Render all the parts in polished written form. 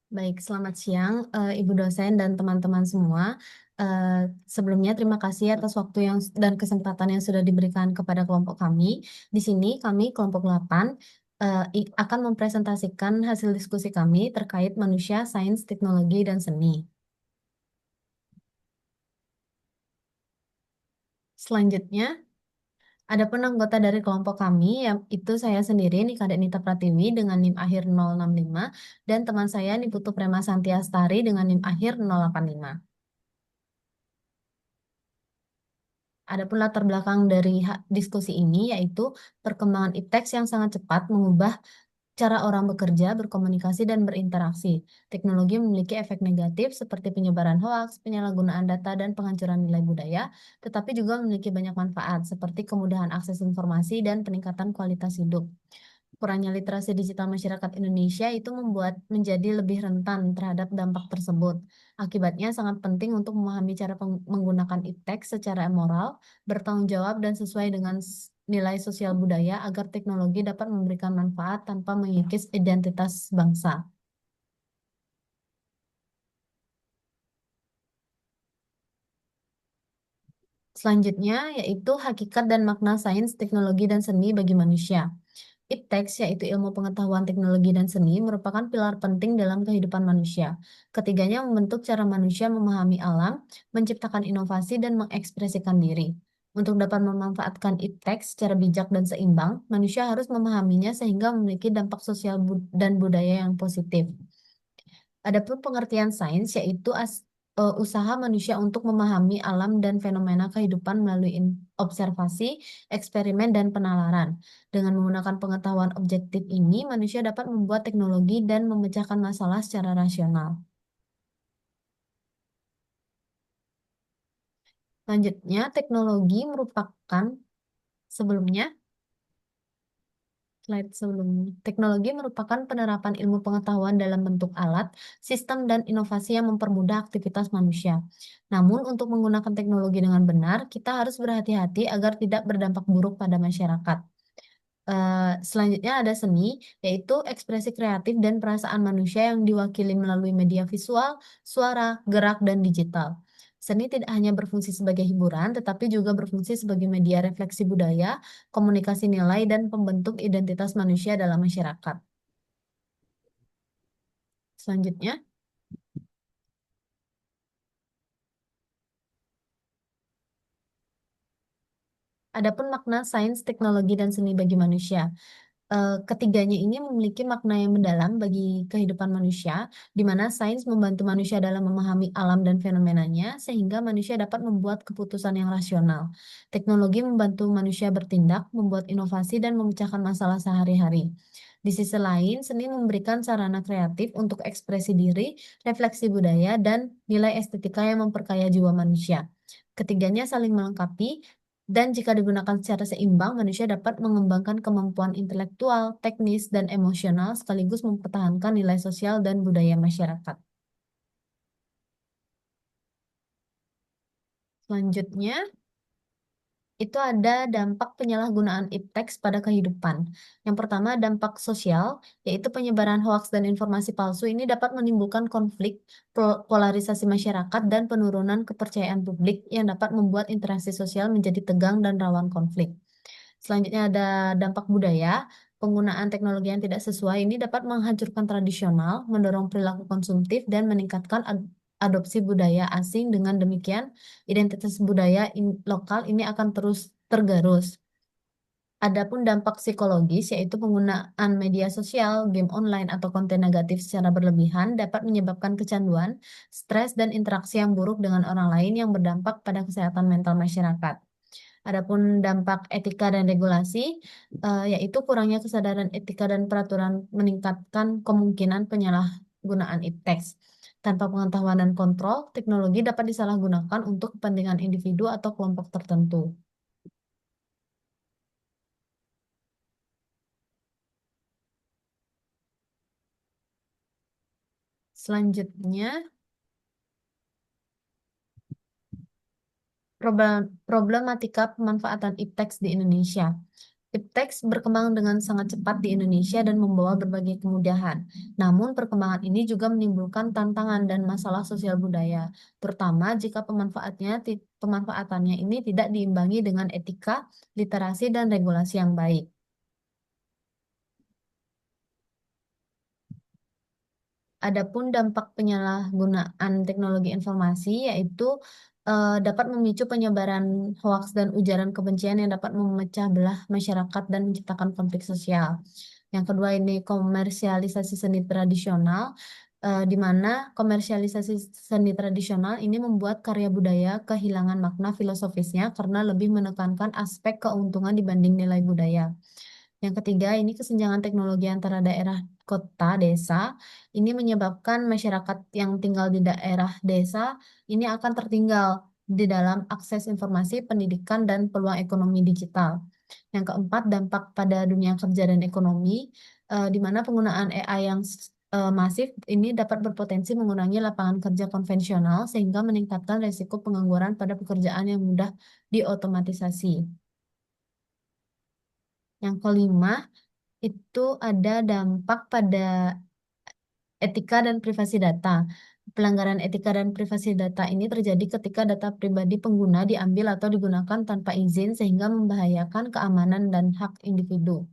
Baik, selamat siang, Ibu dosen dan teman-teman semua. Sebelumnya terima kasih atas waktu dan kesempatan yang sudah diberikan kepada kelompok kami. Di sini kami kelompok 8 akan mempresentasikan hasil diskusi kami terkait manusia, sains, teknologi, dan seni. Selanjutnya, adapun anggota dari kelompok kami, yang itu saya sendiri, Nika Nita Pratiwi dengan NIM akhir 065, dan teman saya Niputu Prema Santiastari dengan NIM akhir 085. Adapun latar belakang dari diskusi ini yaitu perkembangan ipteks yang sangat cepat mengubah cara orang bekerja, berkomunikasi, dan berinteraksi. Teknologi memiliki efek negatif seperti penyebaran hoaks, penyalahgunaan data, dan penghancuran nilai budaya, tetapi juga memiliki banyak manfaat seperti kemudahan akses informasi dan peningkatan kualitas hidup. Kurangnya literasi digital masyarakat Indonesia itu membuat menjadi lebih rentan terhadap dampak tersebut. Akibatnya sangat penting untuk memahami cara menggunakan iptek secara moral, bertanggung jawab, dan sesuai dengan nilai sosial budaya agar teknologi dapat memberikan manfaat tanpa mengikis identitas bangsa. Selanjutnya yaitu hakikat dan makna sains, teknologi, dan seni bagi manusia. Ipteks, yaitu ilmu pengetahuan teknologi dan seni, merupakan pilar penting dalam kehidupan manusia. Ketiganya membentuk cara manusia memahami alam, menciptakan inovasi, dan mengekspresikan diri. Untuk dapat memanfaatkan ipteks secara bijak dan seimbang, manusia harus memahaminya sehingga memiliki dampak sosial dan budaya yang positif. Adapun pengertian sains yaitu usaha manusia untuk memahami alam dan fenomena kehidupan melalui observasi, eksperimen, dan penalaran. Dengan menggunakan pengetahuan objektif ini, manusia dapat membuat teknologi dan memecahkan masalah secara rasional. Selanjutnya, teknologi merupakan sebelumnya Slide sebelumnya. Teknologi merupakan penerapan ilmu pengetahuan dalam bentuk alat, sistem, dan inovasi yang mempermudah aktivitas manusia. Namun, untuk menggunakan teknologi dengan benar, kita harus berhati-hati agar tidak berdampak buruk pada masyarakat. Selanjutnya ada seni, yaitu ekspresi kreatif dan perasaan manusia yang diwakili melalui media visual, suara, gerak, dan digital. Seni tidak hanya berfungsi sebagai hiburan, tetapi juga berfungsi sebagai media refleksi budaya, komunikasi nilai, dan pembentuk identitas manusia dalam masyarakat. Selanjutnya, adapun makna sains, teknologi, dan seni bagi manusia. Ketiganya ini memiliki makna yang mendalam bagi kehidupan manusia, di mana sains membantu manusia dalam memahami alam dan fenomenanya, sehingga manusia dapat membuat keputusan yang rasional. Teknologi membantu manusia bertindak, membuat inovasi, dan memecahkan masalah sehari-hari. Di sisi lain, seni memberikan sarana kreatif untuk ekspresi diri, refleksi budaya, dan nilai estetika yang memperkaya jiwa manusia. Ketiganya saling melengkapi, dan jika digunakan secara seimbang, manusia dapat mengembangkan kemampuan intelektual, teknis, dan emosional sekaligus mempertahankan nilai sosial dan budaya masyarakat. Selanjutnya, itu ada dampak penyalahgunaan ipteks pada kehidupan. Yang pertama, dampak sosial, yaitu penyebaran hoaks dan informasi palsu ini dapat menimbulkan konflik, polarisasi masyarakat, dan penurunan kepercayaan publik yang dapat membuat interaksi sosial menjadi tegang dan rawan konflik. Selanjutnya ada dampak budaya. Penggunaan teknologi yang tidak sesuai ini dapat menghancurkan tradisional, mendorong perilaku konsumtif, dan meningkatkan adopsi budaya asing. Dengan demikian, identitas budaya lokal ini akan terus tergerus. Adapun dampak psikologis, yaitu penggunaan media sosial, game online, atau konten negatif secara berlebihan dapat menyebabkan kecanduan, stres, dan interaksi yang buruk dengan orang lain yang berdampak pada kesehatan mental masyarakat. Adapun dampak etika dan regulasi, yaitu kurangnya kesadaran etika dan peraturan meningkatkan kemungkinan penyalahgunaan ipteks. Tanpa pengetahuan dan kontrol, teknologi dapat disalahgunakan untuk kepentingan individu atau kelompok tertentu. Selanjutnya, problematika pemanfaatan ipteks di Indonesia. Iptek berkembang dengan sangat cepat di Indonesia dan membawa berbagai kemudahan. Namun, perkembangan ini juga menimbulkan tantangan dan masalah sosial budaya, terutama jika pemanfaatannya ini tidak diimbangi dengan etika, literasi, dan regulasi yang baik. Adapun dampak penyalahgunaan teknologi informasi yaitu dapat memicu penyebaran hoaks dan ujaran kebencian yang dapat memecah belah masyarakat dan menciptakan konflik sosial. Yang kedua ini komersialisasi seni tradisional, di mana komersialisasi seni tradisional ini membuat karya budaya kehilangan makna filosofisnya karena lebih menekankan aspek keuntungan dibanding nilai budaya. Yang ketiga, ini kesenjangan teknologi antara daerah kota desa ini menyebabkan masyarakat yang tinggal di daerah desa ini akan tertinggal di dalam akses informasi, pendidikan, dan peluang ekonomi digital. Yang keempat, dampak pada dunia kerja dan ekonomi, di mana penggunaan AI yang masif ini dapat berpotensi mengurangi lapangan kerja konvensional sehingga meningkatkan risiko pengangguran pada pekerjaan yang mudah diotomatisasi. Yang kelima, itu ada dampak pada etika dan privasi data. Pelanggaran etika dan privasi data ini terjadi ketika data pribadi pengguna diambil atau digunakan tanpa izin sehingga membahayakan keamanan dan hak individu.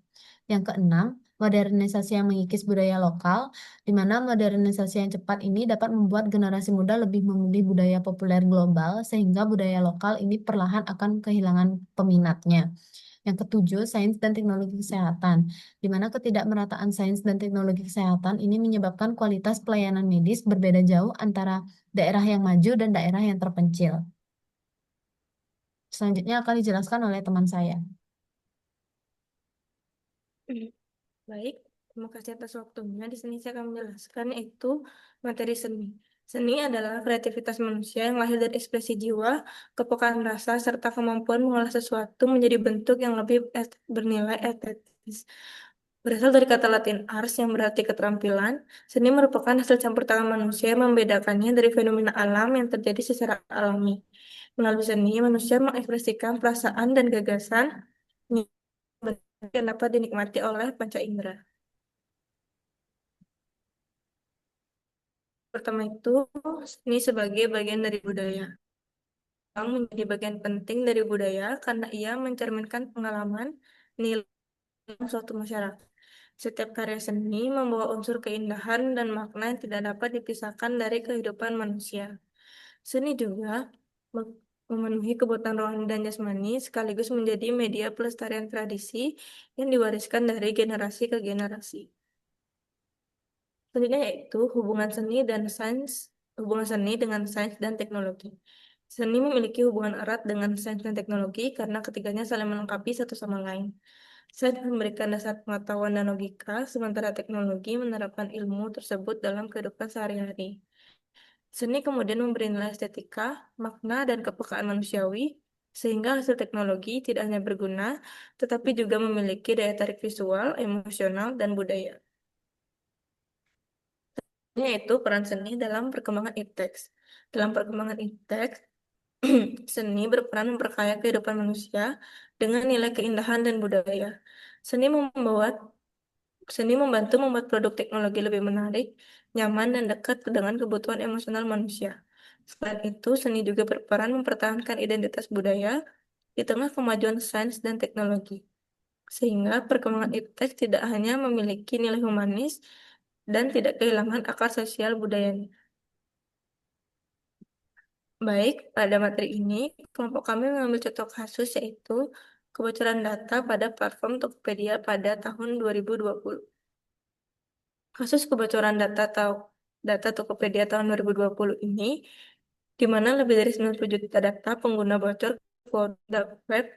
Yang keenam, modernisasi yang mengikis budaya lokal, di mana modernisasi yang cepat ini dapat membuat generasi muda lebih memilih budaya populer global sehingga budaya lokal ini perlahan akan kehilangan peminatnya. Yang ketujuh, sains dan teknologi kesehatan, di mana ketidakmerataan sains dan teknologi kesehatan ini menyebabkan kualitas pelayanan medis berbeda jauh antara daerah yang maju dan daerah yang terpencil. Selanjutnya akan dijelaskan oleh teman saya. Hmm, Baik, terima kasih atas waktunya. Di sini saya akan menjelaskan yaitu materi seni. Seni adalah kreativitas manusia yang lahir dari ekspresi jiwa, kepekaan rasa, serta kemampuan mengolah sesuatu menjadi bentuk yang lebih bernilai estetis. Berasal dari kata Latin ars yang berarti keterampilan, seni merupakan hasil campur tangan manusia yang membedakannya dari fenomena alam yang terjadi secara alami. Melalui seni, manusia mengekspresikan perasaan dan gagasan yang dapat dinikmati oleh panca indera. Pertama itu, seni sebagai bagian dari budaya. Jepang menjadi bagian penting dari budaya karena ia mencerminkan pengalaman, nilai suatu masyarakat. Setiap karya seni membawa unsur keindahan dan makna yang tidak dapat dipisahkan dari kehidupan manusia. Seni juga memenuhi kebutuhan rohani dan jasmani sekaligus menjadi media pelestarian tradisi yang diwariskan dari generasi ke generasi. Selanjutnya yaitu hubungan seni dengan sains dan teknologi. Seni memiliki hubungan erat dengan sains dan teknologi karena ketiganya saling melengkapi satu sama lain. Sains memberikan dasar pengetahuan dan logika, sementara teknologi menerapkan ilmu tersebut dalam kehidupan sehari-hari. Seni kemudian memberi nilai estetika, makna, dan kepekaan manusiawi, sehingga hasil teknologi tidak hanya berguna, tetapi juga memiliki daya tarik visual, emosional, dan budaya. Yaitu peran seni dalam perkembangan ipteks. Dalam perkembangan ipteks, seni berperan memperkaya kehidupan manusia dengan nilai keindahan dan budaya. Seni membuat Seni membantu membuat produk teknologi lebih menarik, nyaman, dan dekat dengan kebutuhan emosional manusia. Selain itu, seni juga berperan mempertahankan identitas budaya di tengah kemajuan sains dan teknologi. Sehingga perkembangan ipteks tidak hanya memiliki nilai humanis dan tidak kehilangan akar sosial budayanya. Baik, pada materi ini, kelompok kami mengambil contoh kasus yaitu kebocoran data pada platform Tokopedia pada tahun 2020. Kasus kebocoran data Tokopedia tahun 2020 ini, di mana lebih dari 90 juta data pengguna bocor ke dark web,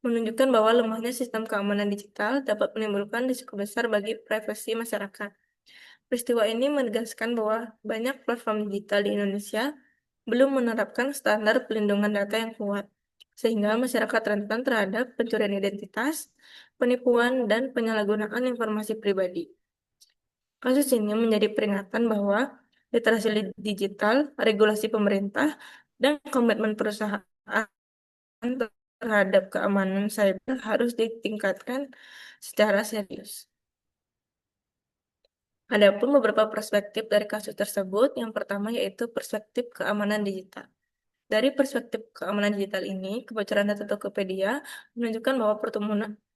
menunjukkan bahwa lemahnya sistem keamanan digital dapat menimbulkan risiko besar bagi privasi masyarakat. Peristiwa ini menegaskan bahwa banyak platform digital di Indonesia belum menerapkan standar pelindungan data yang kuat, sehingga masyarakat rentan terhadap pencurian identitas, penipuan, dan penyalahgunaan informasi pribadi. Kasus ini menjadi peringatan bahwa literasi digital, regulasi pemerintah, dan komitmen perusahaan terhadap keamanan cyber harus ditingkatkan secara serius. Adapun beberapa perspektif dari kasus tersebut, yang pertama yaitu perspektif keamanan digital. Dari perspektif keamanan digital ini, kebocoran data Tokopedia menunjukkan bahwa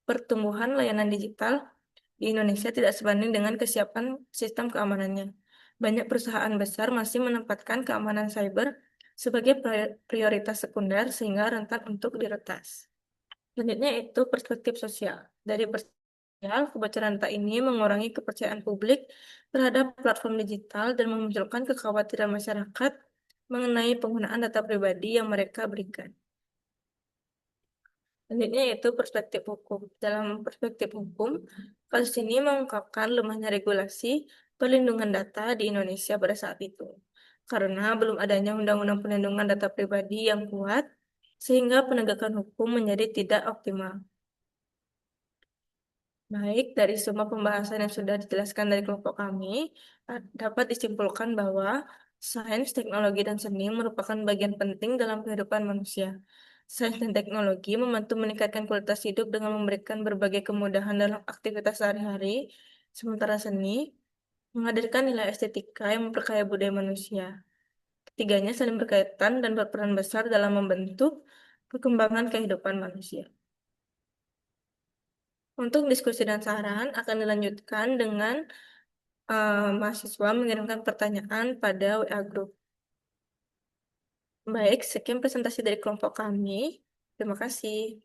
pertumbuhan layanan digital di Indonesia tidak sebanding dengan kesiapan sistem keamanannya. Banyak perusahaan besar masih menempatkan keamanan cyber sebagai prioritas sekunder sehingga rentan untuk diretas. Selanjutnya itu perspektif sosial. Dari perspektif sosial, kebocoran data ini mengurangi kepercayaan publik terhadap platform digital dan memunculkan kekhawatiran masyarakat mengenai penggunaan data pribadi yang mereka berikan. Selanjutnya yaitu perspektif hukum. Dalam perspektif hukum, kasus ini mengungkapkan lemahnya regulasi perlindungan data di Indonesia pada saat itu. Karena belum adanya undang-undang perlindungan data pribadi yang kuat, sehingga penegakan hukum menjadi tidak optimal. Baik, dari semua pembahasan yang sudah dijelaskan dari kelompok kami, dapat disimpulkan bahwa sains, teknologi, dan seni merupakan bagian penting dalam kehidupan manusia. Sains dan teknologi membantu meningkatkan kualitas hidup dengan memberikan berbagai kemudahan dalam aktivitas sehari-hari, sementara seni menghadirkan nilai estetika yang memperkaya budaya manusia. Ketiganya saling berkaitan dan berperan besar dalam membentuk perkembangan kehidupan manusia. Untuk diskusi dan saran akan dilanjutkan dengan mahasiswa mengirimkan pertanyaan pada WA Group. Baik, sekian presentasi dari kelompok kami. Terima kasih.